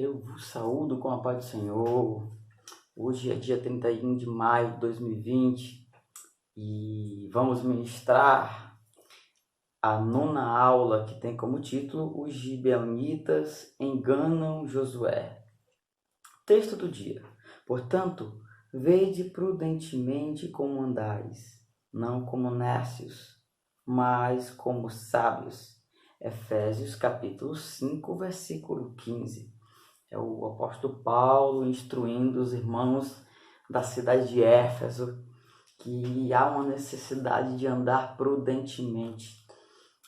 Eu vos saúdo com a paz do Senhor. Hoje é dia 31 de maio de 2020 e vamos ministrar a nona aula que tem como título Os Gibeonitas enganam Josué. Texto do dia. Portanto, vede prudentemente como andais, não como nércios, mas como sábios. Efésios capítulo 5, versículo 15. É o apóstolo Paulo instruindo os irmãos da cidade de Éfeso que há uma necessidade de andar prudentemente.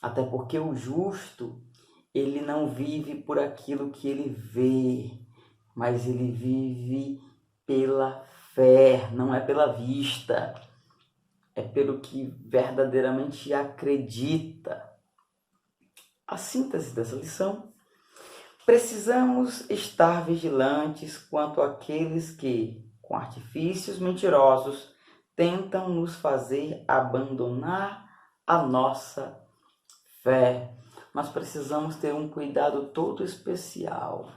Até porque o justo, ele não vive por aquilo que ele vê, mas ele vive pela fé, não é pela vista. É pelo que verdadeiramente acredita. A síntese dessa lição: precisamos estar vigilantes quanto àqueles que, com artifícios mentirosos, tentam nos fazer abandonar a nossa fé. Nós precisamos ter um cuidado todo especial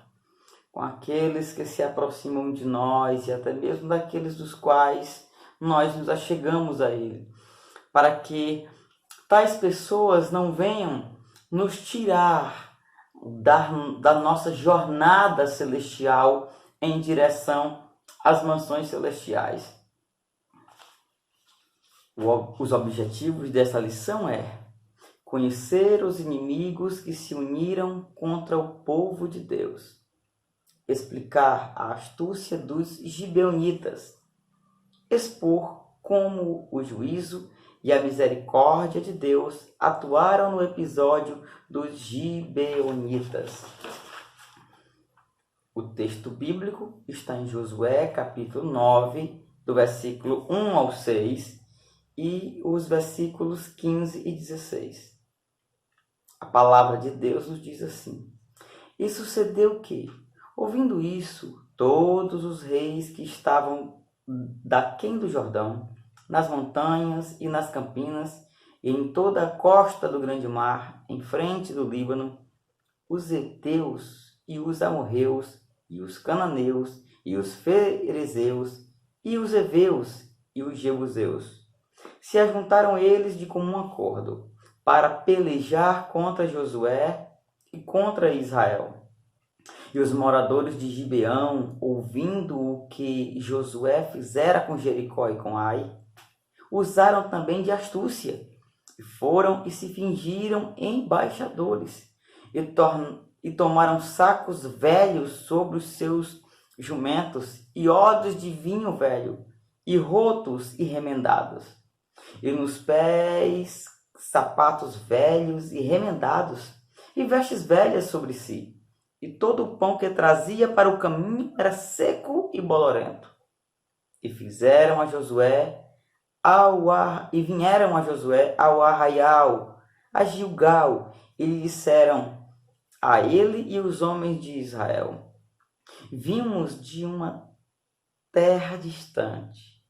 com aqueles que se aproximam de nós e até mesmo daqueles dos quais nós nos achegamos a Ele, para que tais pessoas não venham nos tirar da nossa jornada celestial em direção às mansões celestiais. Os objetivos dessa lição é conhecer os inimigos que se uniram contra o povo de Deus, explicar a astúcia dos gibeonitas, expor como o juízo e a misericórdia de Deus atuaram no episódio dos gibeonitas. O texto bíblico está em Josué, capítulo 9, do versículo 1 ao 6, e os versículos 15 e 16. A palavra de Deus nos diz assim: E sucedeu que, ouvindo isso, todos os reis que estavam daquém do Jordão, nas montanhas e nas campinas, e em toda a costa do grande mar, em frente do Líbano, os heteus e os amorreus, e os cananeus, e os ferezeus, e os heveus, e os jebuseus, se ajuntaram eles de comum acordo, para pelejar contra Josué e contra Israel. E os moradores de Gibeão, ouvindo o que Josué fizera com Jericó e com Ai, usaram também de astúcia, e foram e se fingiram embaixadores, e tomaram sacos velhos sobre os seus jumentos, e odres de vinho velho, e rotos e remendados, e nos pés sapatos velhos e remendados, e vestes velhas sobre si. E todo o pão que trazia para o caminho era seco e bolorento. E vieram a Josué ao arraial, a Gilgal, e lhe disseram a ele e os homens de Israel: Vimos de uma terra distante.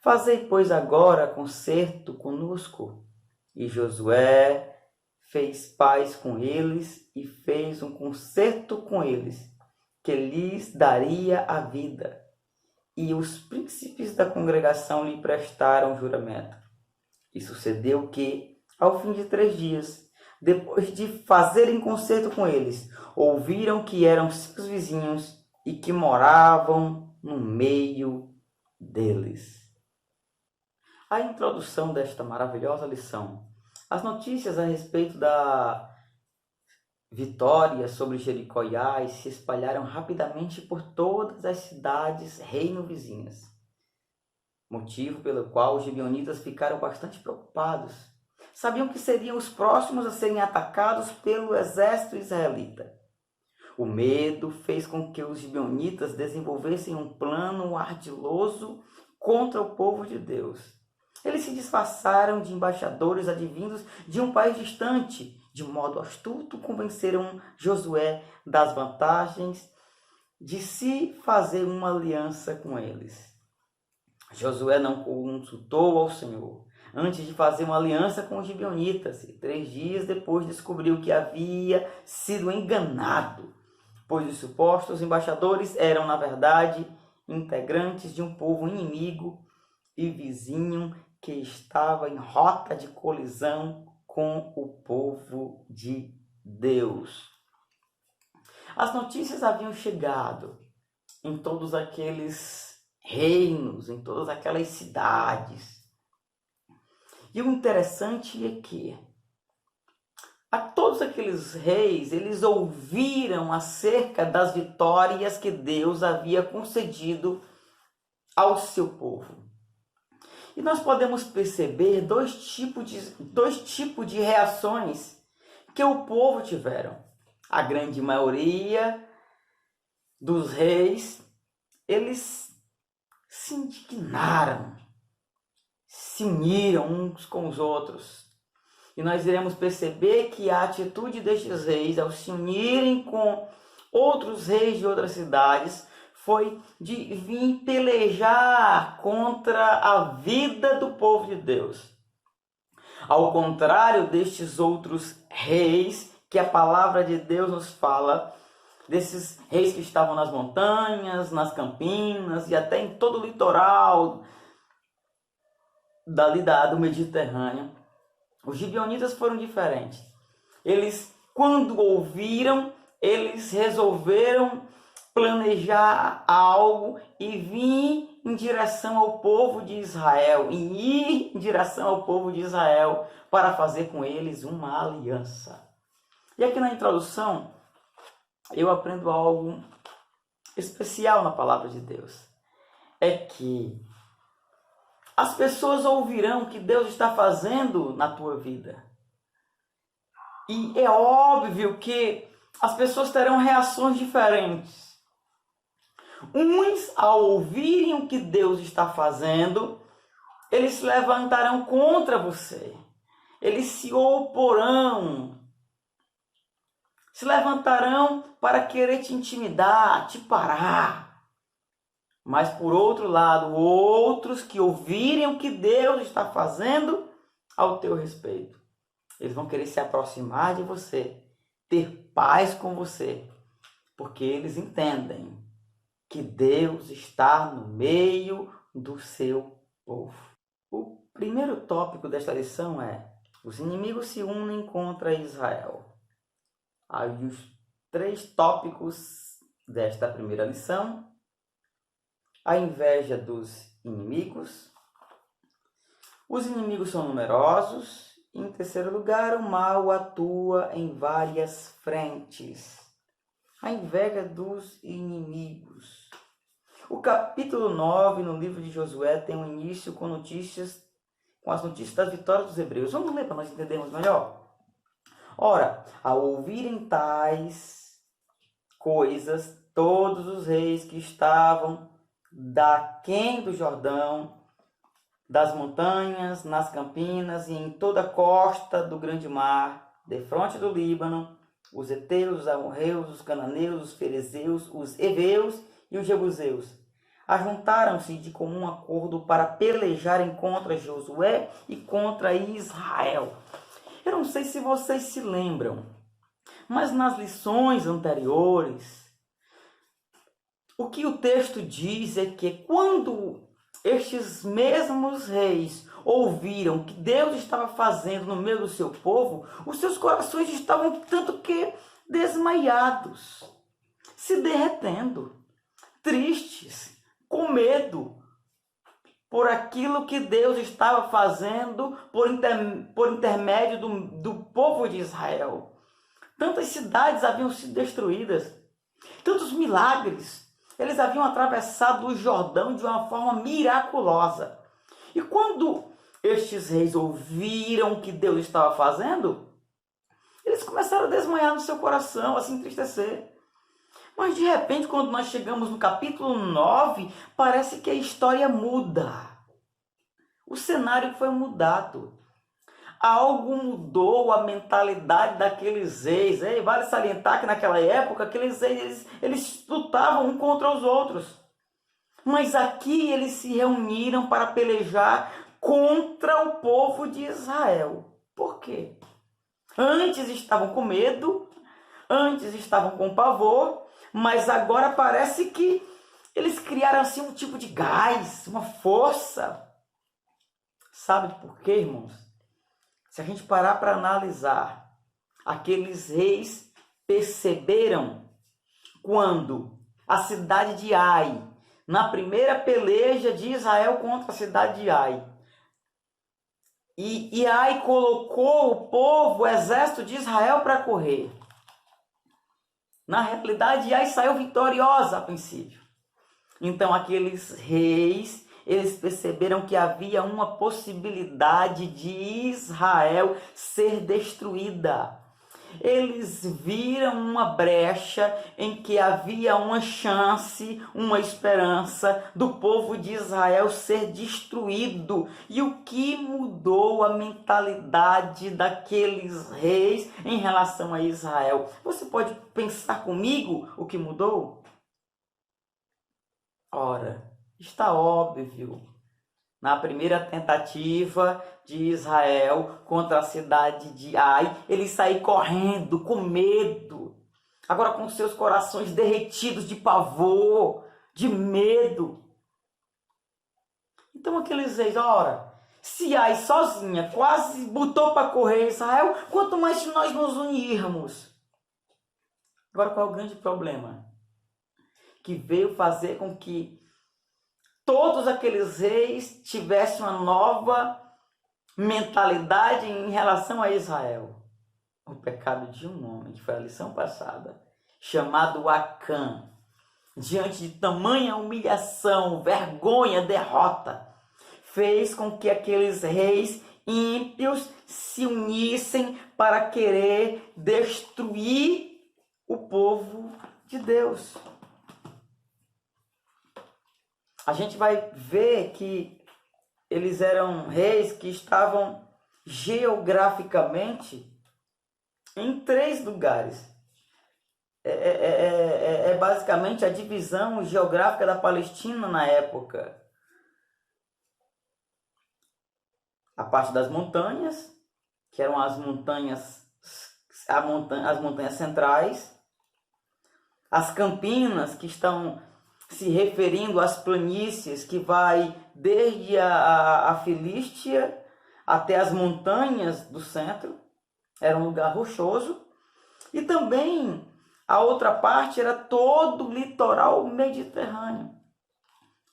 Fazei, pois, agora concerto conosco. E Josué fez paz com eles e fez um concerto com eles, que lhes daria a vida. E os príncipes da congregação lhe prestaram juramento. E sucedeu que, ao fim de 3 dias, depois de fazerem concerto com eles, ouviram que eram seus vizinhos e que moravam no meio deles. A introdução desta maravilhosa lição. As notícias a respeito da vitória sobre Jericó e Ai se espalharam rapidamente por todas as cidades reino-vizinhas, motivo pelo qual os gibeonitas ficaram bastante preocupados. Sabiam que seriam os próximos a serem atacados pelo exército israelita. O medo fez com que os gibeonitas desenvolvessem um plano ardiloso contra o povo de Deus. Eles se disfarçaram de embaixadores advindos de um país distante. De modo astuto, convenceram Josué das vantagens de se fazer uma aliança com eles. Josué não consultou ao Senhor antes de fazer uma aliança com os gibeonitas, e 3 dias depois descobriu que havia sido enganado. pois os supostos embaixadores eram, na verdade, integrantes de um povo inimigo e vizinho que estava em rota de colisão com o povo de Deus. As notícias haviam chegado em todos aqueles reinos, em todas aquelas cidades. E o interessante é que a todos aqueles reis, eles ouviram acerca das vitórias que Deus havia concedido ao seu povo. E nós podemos perceber dois tipos de reações que o povo tiveram. A grande maioria dos reis, eles se indignaram, se uniram uns com os outros. E nós iremos perceber que a atitude destes reis, ao se unirem com outros reis de outras cidades, foi de vir pelejar contra a vida do povo de Deus. Ao contrário destes outros reis, que a palavra de Deus nos fala, desses reis que estavam nas montanhas, nas campinas e até em todo o litoral do Mediterrâneo, os gibeonitas foram diferentes. Eles, quando ouviram, eles resolveram planejar algo e vir em direção ao povo de Israel, e ir em direção ao povo de Israel para fazer com eles uma aliança. E aqui na introdução, eu aprendo algo especial na palavra de Deus. É que as pessoas ouvirão o que Deus está fazendo na tua vida. E é óbvio que as pessoas terão reações diferentes. Uns, ao ouvirem o que Deus está fazendo, eles se levantarão contra você. Eles se oporão. Se levantarão para querer te intimidar, te parar. Mas, por outro lado, outros que ouvirem o que Deus está fazendo ao teu respeito, eles vão querer se aproximar de você, ter paz com você, porque eles entendem que Deus está no meio do seu povo. O primeiro tópico desta lição é: os inimigos se unem contra Israel. Aí os 3 tópicos desta primeira lição: a inveja dos inimigos, os inimigos são numerosos, e em terceiro lugar, o mal atua em várias frentes. A inveja dos inimigos. O capítulo 9 no livro de Josué tem um início com as notícias das vitórias dos hebreus. Vamos ler para nós entendermos melhor? Ora, ao ouvirem tais coisas, todos os reis que estavam daquém do Jordão, das montanhas, nas campinas e em toda a costa do grande mar, defronte do Líbano, os heteus, os amorreus, os cananeus, os ferezeus, os heveus e os jebuseus, ajuntaram-se de comum acordo para pelejarem contra Josué e contra Israel. Eu não sei se vocês se lembram, mas nas lições anteriores, o que o texto diz é que quando estes mesmos reis ouviram o que Deus estava fazendo no meio do seu povo, os seus corações estavam tanto que desmaiados, se derretendo, tristes, com medo por aquilo que Deus estava fazendo por intermédio do povo de Israel. Tantas cidades haviam sido destruídas, tantos milagres. Eles haviam atravessado o Jordão de uma forma miraculosa. E quando estes reis ouviram o que Deus estava fazendo, eles começaram a desmanhar no seu coração, a se entristecer. Mas de repente, quando nós chegamos no capítulo 9, parece que a história muda. O cenário foi mudado. Algo mudou a mentalidade daqueles reis. Vale salientar que naquela época, aqueles reis, eles lutavam um contra os outros. Mas aqui eles se reuniram para pelejar contra o povo de Israel. Por quê? Antes estavam com medo, antes estavam com pavor, Mas agora parece que eles criaram assim um tipo de gás, uma força. Sabe por quê, irmãos? Se a gente parar para analisar, aqueles reis perceberam quando a cidade de Ai, na primeira peleja de Israel contra a cidade de Ai, e Ai colocou o povo, o exército de Israel para correr. Na realidade, Ai saiu vitoriosa a princípio. Então aqueles reis, eles perceberam que havia uma possibilidade de Israel ser destruída. Eles viram uma brecha em que havia uma chance, uma esperança do povo de Israel ser destruído. E o que mudou a mentalidade daqueles reis em relação a Israel? Você pode pensar comigo o que mudou? Ora, está óbvio. Na primeira tentativa de Israel contra a cidade de Ai, eles saíram correndo, com medo. Agora com seus corações derretidos de pavor, de medo. Então aqueles reis, ora, se Ai sozinha quase botou para correr Israel, quanto mais se nós nos unirmos. Agora qual é o grande problema? Que veio fazer com que todos aqueles reis tivessem uma nova mentalidade em relação a Israel. O pecado de um homem, que foi a lição passada, chamado Acã, diante de tamanha humilhação, vergonha, derrota, fez com que aqueles reis ímpios se unissem para querer destruir o povo de Deus. A gente vai ver que eles eram reis que estavam geograficamente em 3 lugares. É basicamente a divisão geográfica da Palestina na época. A parte das montanhas, que eram as montanhas centrais, as campinas, que estão se referindo às planícies, que vai desde a Filístia até as montanhas do centro, era um lugar rochoso, e também a outra parte era todo o litoral mediterrâneo.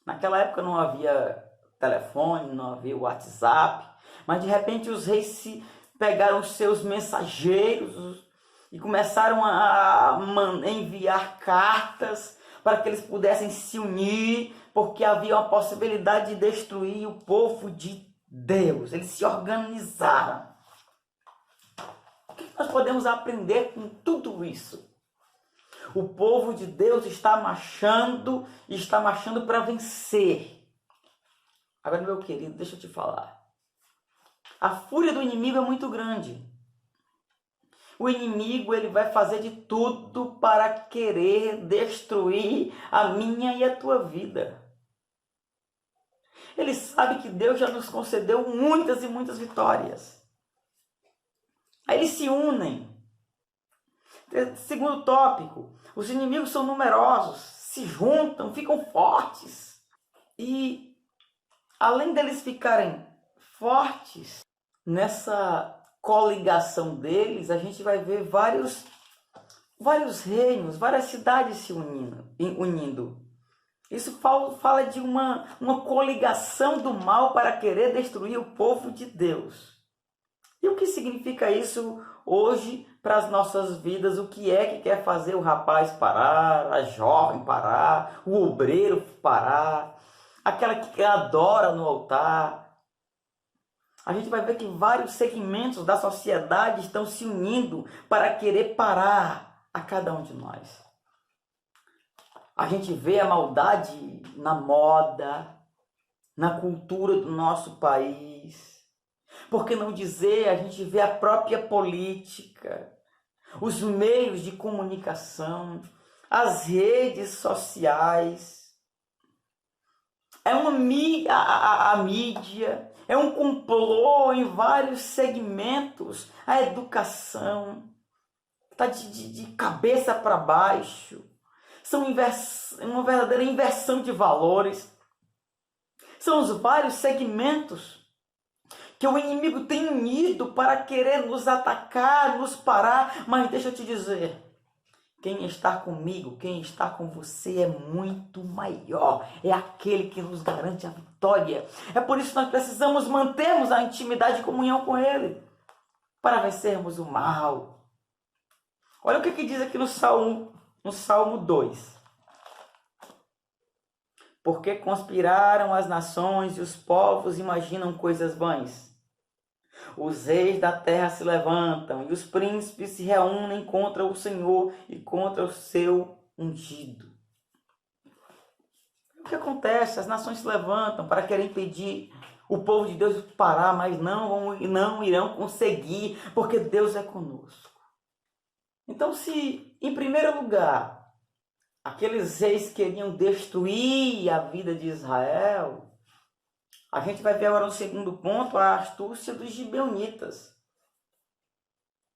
Naquela época não havia telefone, não havia WhatsApp, mas de repente os reis se pegaram os seus mensageiros e começaram a enviar cartas para que eles pudessem se unir, porque havia uma possibilidade de destruir o povo de Deus. Eles se organizaram. O que nós podemos aprender com tudo isso? O povo de Deus está marchando para vencer. Agora, meu querido, deixa eu te falar. A fúria do inimigo é muito grande. O inimigo, ele vai fazer de tudo para querer destruir a minha e a tua vida. Ele sabe que Deus já nos concedeu muitas e muitas vitórias. Aí eles se unem. Segundo tópico, os inimigos são numerosos, se juntam, ficam fortes. E além deles ficarem fortes, nessa coligação deles, a gente vai ver vários reinos, várias cidades se unindo. Isso fala de uma coligação do mal para querer destruir o povo de Deus. E o que significa isso hoje para as nossas vidas? O que é que quer fazer o rapaz parar, a jovem parar, o obreiro parar, aquela que adora no altar? A gente vai ver que vários segmentos da sociedade estão se unindo para querer parar a cada um de nós. A gente vê a maldade na moda, na cultura do nosso país. Por que não dizer, a gente vê a própria política, os meios de comunicação, as redes sociais. É uma a mídia, é um complô em vários segmentos. A educação está de cabeça para baixo. são uma verdadeira inversão de valores. São os vários segmentos que o inimigo tem unido para querer nos atacar, nos parar. Mas deixa eu te dizer, quem está comigo, quem está com você é muito maior. É aquele que nos garante a vitória. É por isso que nós precisamos mantermos a intimidade e comunhão com Ele, para vencermos o mal. Olha o que diz aqui no Salmo 2. Porque conspiraram as nações e os povos imaginam coisas vãs. Os reis da terra se levantam e os príncipes se reúnem contra o Senhor e contra o seu ungido. O que acontece? As nações se levantam para querer impedir o povo de Deus de parar, mas não irão conseguir, porque Deus é conosco. Então, se em primeiro lugar aqueles reis queriam destruir a vida de Israel, a gente vai ver agora no segundo ponto a astúcia dos gibeonitas.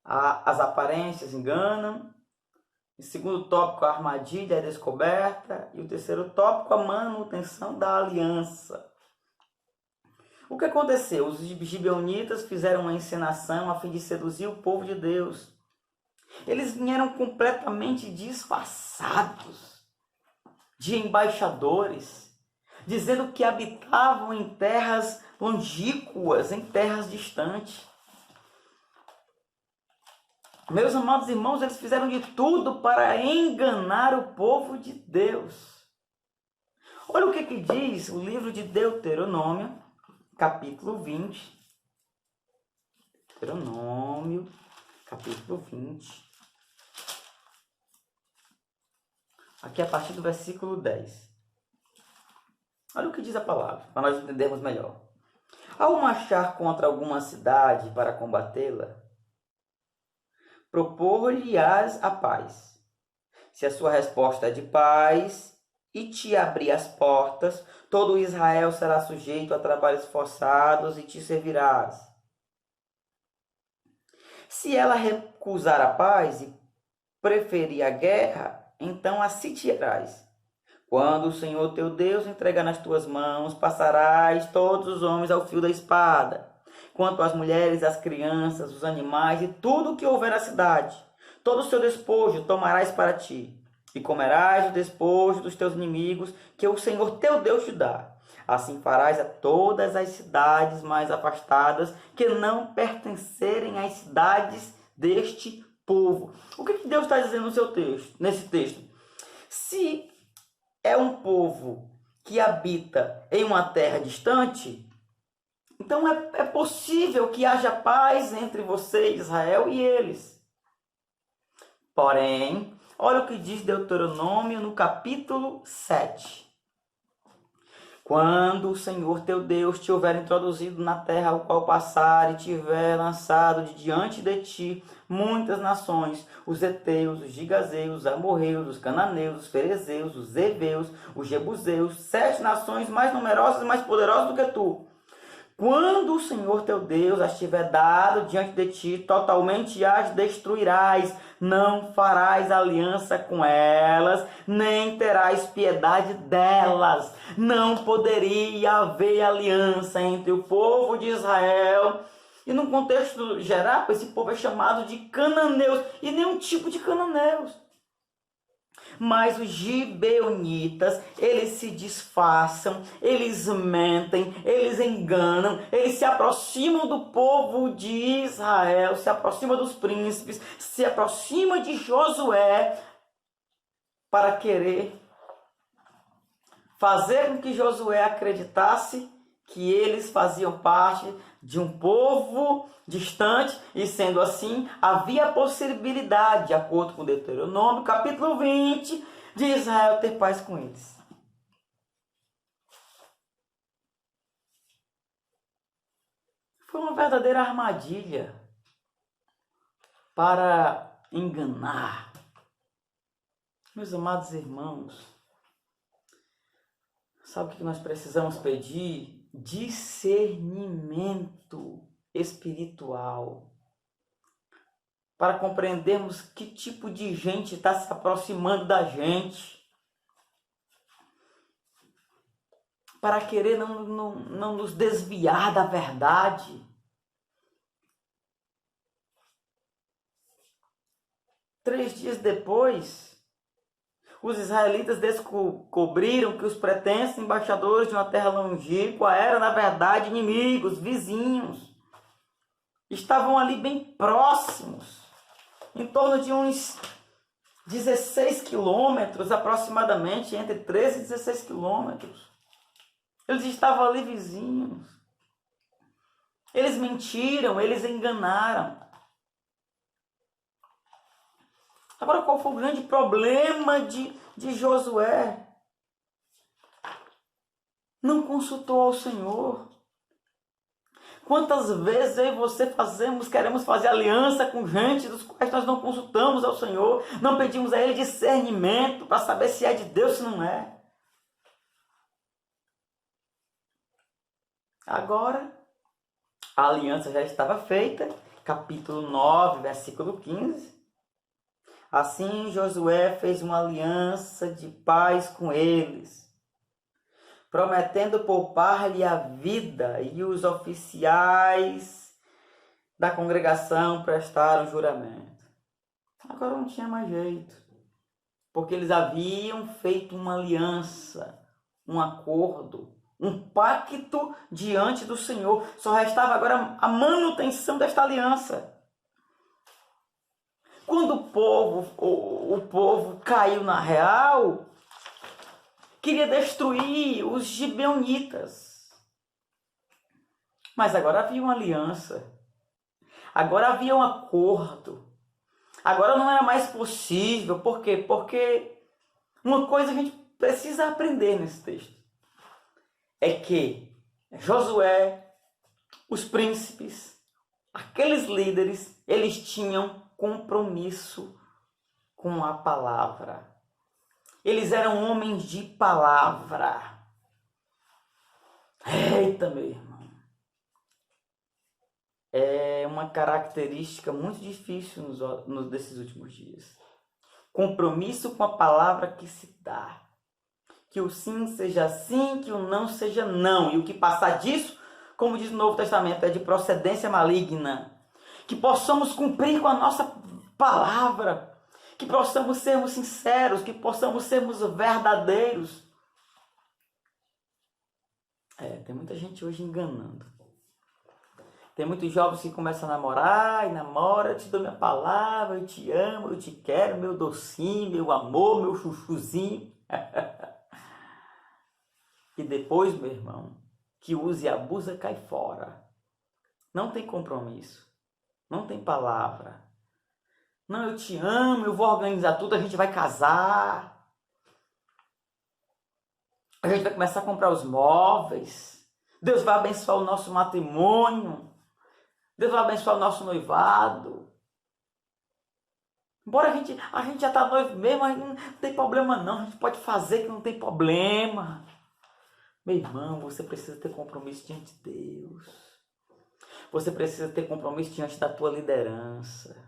As aparências enganam. O segundo tópico, a armadilha é descoberta. E o terceiro tópico, a manutenção da aliança. O que aconteceu? Os gibeonitas fizeram uma encenação a fim de seduzir o povo de Deus. Eles vieram completamente disfarçados de embaixadores, dizendo que habitavam em terras longínquas, em terras distantes. Meus amados irmãos, eles fizeram de tudo para enganar o povo de Deus. Olha o que diz o livro de Deuteronômio, capítulo 20. Deuteronômio, capítulo 20. Aqui a partir do versículo 10. Olha o que diz a palavra, para nós entendermos melhor. Ao marchar contra alguma cidade para combatê-la, propor-lhe-ás a paz. Se a sua resposta é de paz e te abrir as portas, todo Israel será sujeito a trabalhos forçados e te servirás. Se ela recusar a paz e preferir a guerra, então a sitiarás. Quando o Senhor teu Deus entregar nas tuas mãos, passarás todos os homens ao fio da espada. Quanto às mulheres, as crianças, os animais e tudo o que houver na cidade, todo o seu despojo tomarás para ti, e comerás o despojo dos teus inimigos, que o Senhor teu Deus te dá. Assim farás a todas as cidades mais afastadas, que não pertencerem às cidades deste povo. O que Deus está dizendo no seu texto, nesse texto? Se é um povo que habita em uma terra distante, então é possível que haja paz entre você, Israel, e eles. Porém, olha o que diz Deuteronômio no capítulo 7. Quando o Senhor teu Deus te houver introduzido na terra ao qual passar e tiver lançado de diante de ti muitas nações, os heteus, os gigazeus, os amorreus, os cananeus, os ferezeus, os heveus, os jebuseus, 7 nações mais numerosas e mais poderosas do que tu. Quando o Senhor teu Deus as tiver dado diante de ti, totalmente as destruirás, não farás aliança com elas, nem terás piedade delas. Não poderia haver aliança entre o povo de Israel, e no contexto geral, esse povo é chamado de cananeus, e nenhum tipo de cananeus. Mas os gibeonitas, eles se disfarçam, eles mentem, eles enganam, eles se aproximam do povo de Israel, se aproximam dos príncipes, se aproximam de Josué para querer fazer com que Josué acreditasse que eles faziam parte de um povo distante, e sendo assim, havia a possibilidade, de acordo com Deuteronômio, capítulo 20, de Israel ter paz com eles. Foi uma verdadeira armadilha para enganar. Meus amados irmãos, sabe o que nós precisamos pedir? Discernimento espiritual. para compreendermos que tipo de gente está se aproximando da gente, para querer não nos desviar da verdade. Três dias depois, os israelitas descobriram que os pretensos embaixadores de uma terra longínqua eram, na verdade, inimigos, vizinhos. Estavam ali bem próximos, em torno de uns 16 quilômetros, aproximadamente, entre 13 e 16 quilômetros. Eles estavam ali vizinhos. Eles mentiram, eles enganaram. Agora, qual foi o grande problema de Josué? Não consultou ao Senhor. Quantas vezes eu e você queremos fazer aliança com gente dos quais nós não consultamos ao Senhor, não pedimos a Ele discernimento para saber se é de Deus, se não é. Agora, a aliança já estava feita, capítulo 9, versículo 15. Assim Josué fez uma aliança de paz com eles, prometendo poupar-lhe a vida, e os oficiais da congregação prestaram juramento. Agora não tinha mais jeito, porque eles haviam feito uma aliança, um acordo, um pacto diante do Senhor. Só restava agora a manutenção desta aliança. Quando o povo caiu na real, queria destruir os gibeonitas. Mas agora havia uma aliança. Agora havia um acordo. Agora não era mais possível. Por quê? Porque uma coisa a gente precisa aprender nesse texto é que Josué, os príncipes, aqueles líderes, eles tinham compromisso com a palavra. Eles eram homens de palavra. Eita, meu irmão. É uma característica muito difícil desses últimos dias. Compromisso com a palavra que se dá. Que o sim seja sim, que o não seja não. E o que passar disso, como diz o Novo Testamento, é de procedência maligna. Que possamos cumprir com a nossa palavra. Que possamos sermos sinceros, que possamos sermos verdadeiros. Tem muita gente hoje enganando. Tem muitos jovens que começam a namorar e namora, eu te dou minha palavra, eu te amo, eu te quero, meu docinho, meu amor, meu chuchuzinho. E depois, meu irmão, que use e abusa, cai fora. Não tem compromisso, não tem palavra. Não, eu te amo, eu vou organizar tudo, a gente vai casar. A gente vai começar a comprar os móveis. Deus vai abençoar o nosso matrimônio. Deus vai abençoar o nosso noivado. Embora a gente já está noivo mesmo, mas não tem problema não. A gente pode fazer que não tem problema. Meu irmão, você precisa ter compromisso diante de Deus. Você precisa ter compromisso diante da tua liderança.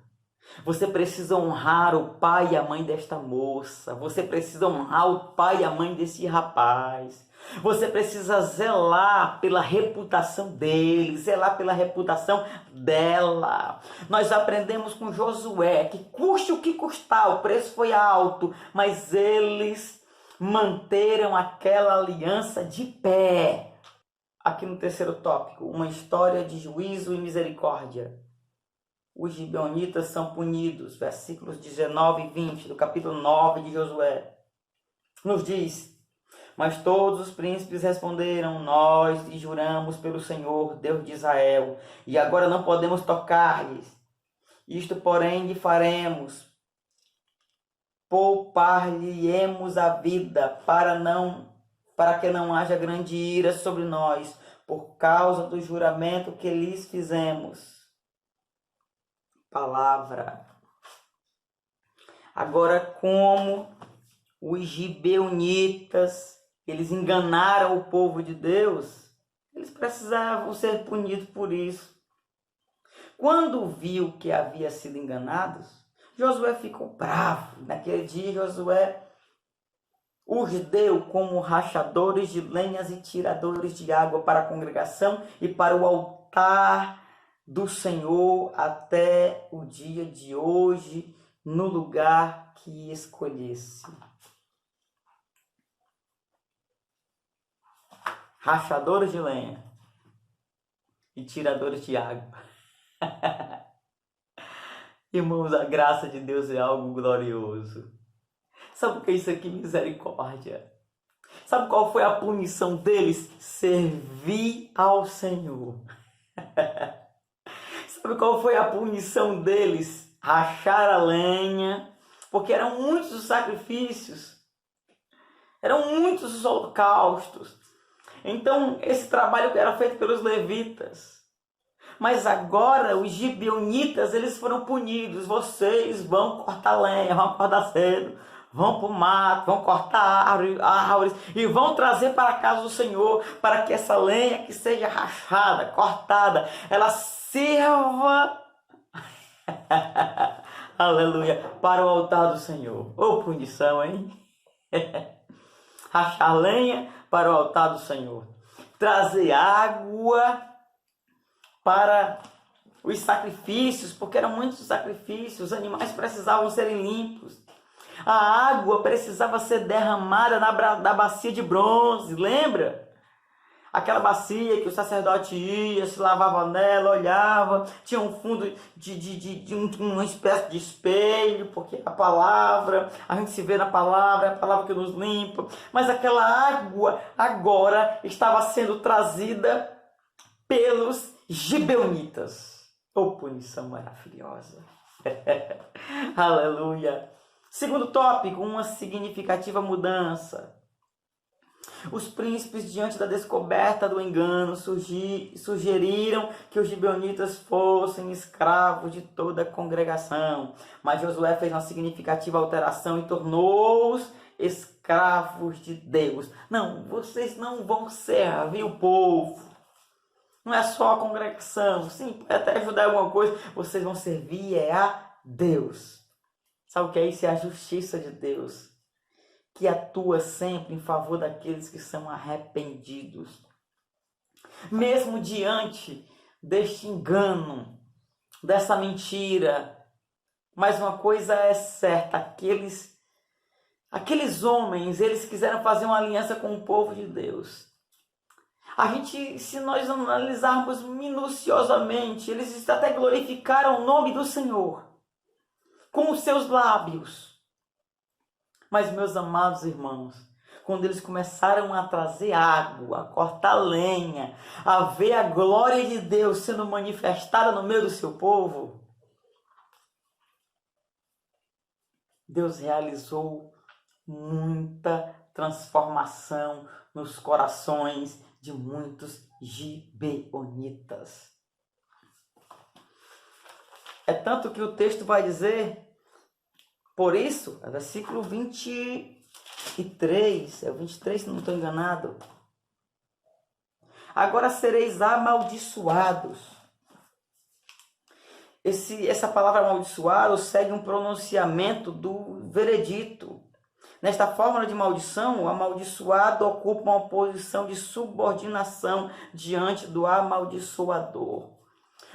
Você precisa honrar o pai e a mãe desta moça. Você precisa honrar o pai e a mãe desse rapaz. Você precisa zelar pela reputação dele, zelar pela reputação dela. Nós aprendemos com Josué que custe o que custar, o preço foi alto, mas eles manteram aquela aliança de pé. Aqui no terceiro tópico, uma história de juízo e misericórdia. Os gibeonitas são punidos, versículos 19 e 20 do capítulo 9 de Josué. Nos diz: mas todos os príncipes responderam: nós lhe juramos pelo Senhor, Deus de Israel, e agora não podemos tocar-lhes. Isto, porém, lhe faremos: poupar-lhe-emos a vida, para que não haja grande ira sobre nós, por causa do juramento que lhes fizemos. Palavra. Agora, como os gibeonitas, eles enganaram o povo de Deus, eles precisavam ser punidos por isso. Quando viu que havia sido enganados, Josué ficou bravo. Naquele dia, Josué os deu como rachadores de lenhas e tiradores de água para a congregação e para o altar do Senhor até o dia de hoje, no lugar que escolhesse. Rachadores de lenha e tiradores de água. Irmãos, a graça de Deus é algo glorioso. Sabe o que é isso aqui? Misericórdia. Sabe qual foi a punição deles? Servir ao Senhor. Sabe qual foi a punição deles? Rachar a lenha. Porque eram muitos os sacrifícios. Eram muitos os holocaustos. Então, esse trabalho era feito pelos levitas. Mas agora, os gibeonitas, eles foram punidos. Vocês vão cortar lenha, vão acordar cedo, vão para o mato, vão cortar árvores e vão trazer para a casa do Senhor, para que essa lenha que seja rachada, cortada, ela sirva, aleluia, para o altar do Senhor. Ô punição, hein? Rachar lenha para o altar do Senhor. Trazer água para os sacrifícios, porque eram muitos sacrifícios, os animais precisavam serem limpos. A água precisava ser derramada na bacia de bronze, lembra? Aquela bacia que o sacerdote ia, se lavava nela, olhava, tinha um fundo de uma espécie de espelho, porque a palavra, a gente se vê na palavra, é a palavra que nos limpa. Mas aquela água agora estava sendo trazida pelos gibeonitas. Oh, punição maravilhosa. Aleluia. Segundo tópico, uma significativa mudança. Os príncipes, diante da descoberta do engano, sugeriram que os gibeonitas fossem escravos de toda a congregação. Mas Josué fez uma significativa alteração e tornou-os escravos de Deus. Não, vocês não vão servir o povo. Não é só a congregação. Sim, pode até ajudar em alguma coisa. Vocês vão servir a Deus. Sabe o que é isso? É a justiça de Deus, que atua sempre em favor daqueles que são arrependidos. Mesmo diante deste engano, dessa mentira, mas uma coisa é certa, aqueles homens, eles quiseram fazer uma aliança com o povo de Deus. Se nós analisarmos minuciosamente, eles até glorificaram o nome do Senhor com os seus lábios. Mas, meus amados irmãos, quando eles começaram a trazer água, a cortar lenha, a ver a glória de Deus sendo manifestada no meio do seu povo, Deus realizou muita transformação nos corações de muitos gibeonitas. É tanto que o texto vai dizer, por isso, é versículo 23, é o 23 se não estou enganado. Agora sereis amaldiçoados. Essa palavra amaldiçoado segue um pronunciamento do veredito. Nesta fórmula de maldição, o amaldiçoado ocupa uma posição de subordinação diante do amaldiçoador.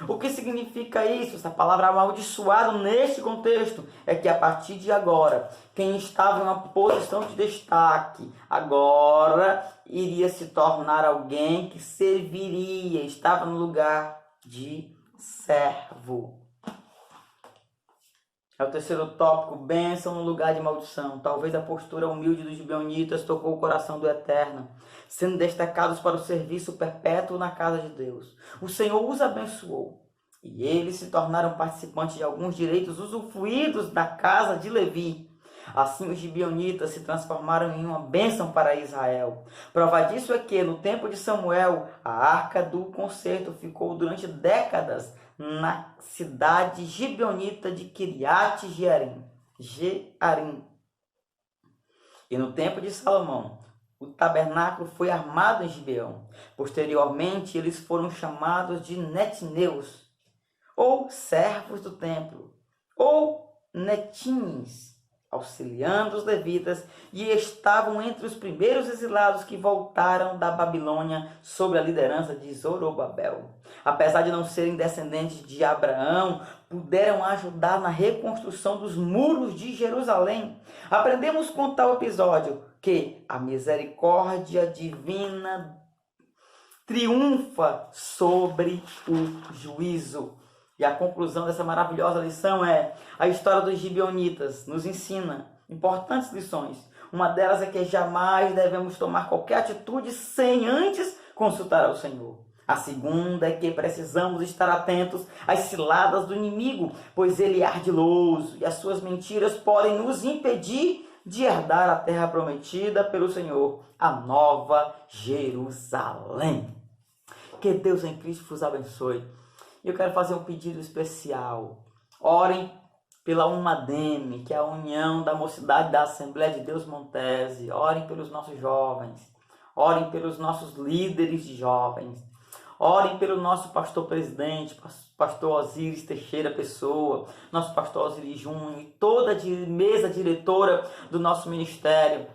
O que significa isso? Essa palavra amaldiçoado neste contexto é que a partir de agora, quem estava em uma posição de destaque, agora iria se tornar alguém que serviria, estava no lugar de servo. É o terceiro tópico, bênção no lugar de maldição. Talvez a postura humilde dos gibeonitas tocou o coração do Eterno, sendo destacados para o serviço perpétuo na casa de Deus. O Senhor os abençoou, e eles se tornaram participantes de alguns direitos usufruídos da casa de Levi. Assim os gibeonitas se transformaram em uma bênção para Israel. Prova disso é que, no tempo de Samuel, a arca do concerto ficou durante décadas na cidade gibeonita de Kiriat Jearim. E no tempo de Salomão, o tabernáculo foi armado em Gibeão. Posteriormente, eles foram chamados de Netneus. ou servos do templo, ou netins, auxiliando os levitas, e estavam entre os primeiros exilados que voltaram da Babilônia sob a liderança de Zorobabel. Apesar de não serem descendentes de Abraão, puderam ajudar na reconstrução dos muros de Jerusalém. Aprendemos com tal episódio que a misericórdia divina triunfa sobre o juízo. E a conclusão dessa maravilhosa lição é: a história dos gibeonitas nos ensina importantes lições. Uma delas é que jamais devemos tomar qualquer atitude sem antes consultar ao Senhor. A segunda é que precisamos estar atentos às ciladas do inimigo, pois ele é ardiloso e as suas mentiras podem nos impedir de herdar a terra prometida pelo Senhor, a nova Jerusalém. Que Deus em Cristo vos abençoe. E eu quero fazer um pedido especial. Orem pela UMADEM, que é a União da Mocidade da Assembleia de Deus Montese. Orem pelos nossos jovens. Orem pelos nossos líderes de jovens. Orem pelo nosso pastor presidente, pastor Osíris Teixeira Pessoa, nosso pastor Osíris Júnior e toda a mesa diretora do nosso ministério.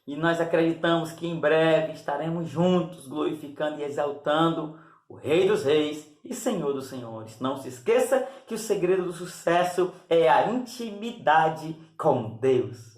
E nós acreditamos que em breve estaremos juntos glorificando e exaltando o Rei dos Reis e Senhor dos Senhores. Não se esqueça que o segredo do sucesso é a intimidade com Deus.